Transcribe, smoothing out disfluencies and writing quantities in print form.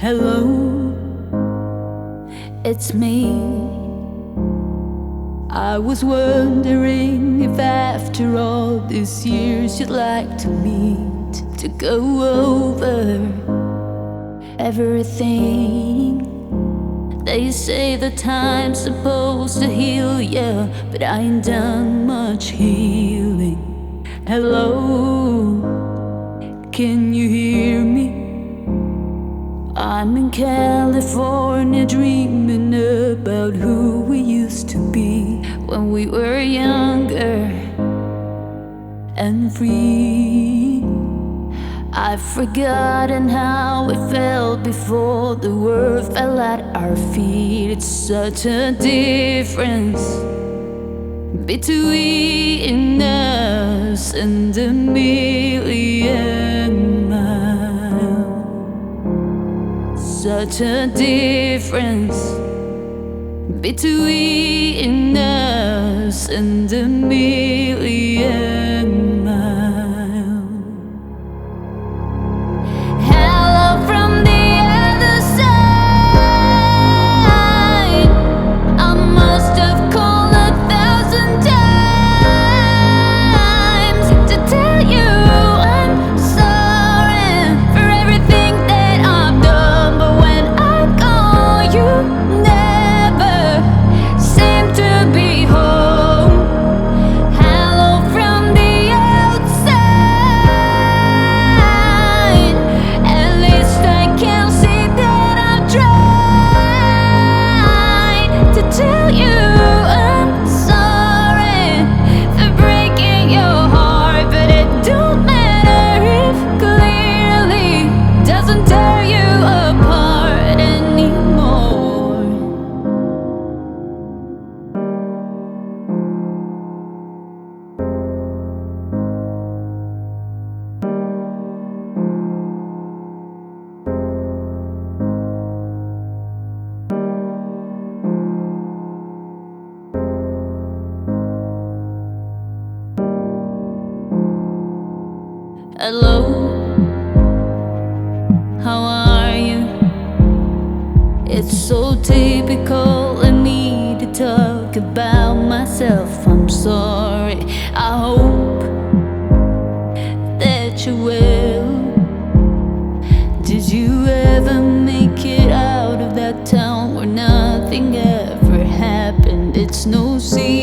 Hello, it's me. I was wondering if after all these years you'd like to meet to go over everything. They say the time's supposed to heal ya, but I ain't done much healing. Hello, can you hear me? I'm in California dreaming about who we used to be when we were younger and free. I've forgotten how it felt before the world fell at our feet. It's such a difference between us and a million miles. Such a difference between us and a million miles. Hello from the other side. I must have called 1,000 times to tell you I'm sorry for everything that I've done. But when I call, you never seem to be home. Hello from the outside. At least I can see that I've tried to tell you I'm sorry for breaking your heart, but it don't matter if clearly doesn't tear you apart anymore. Hello, how are you? It's so typical, I need to talk about myself. I'm sorry, I hope that you will. Did you ever make it out of that town where nothing ever happened? It's no secret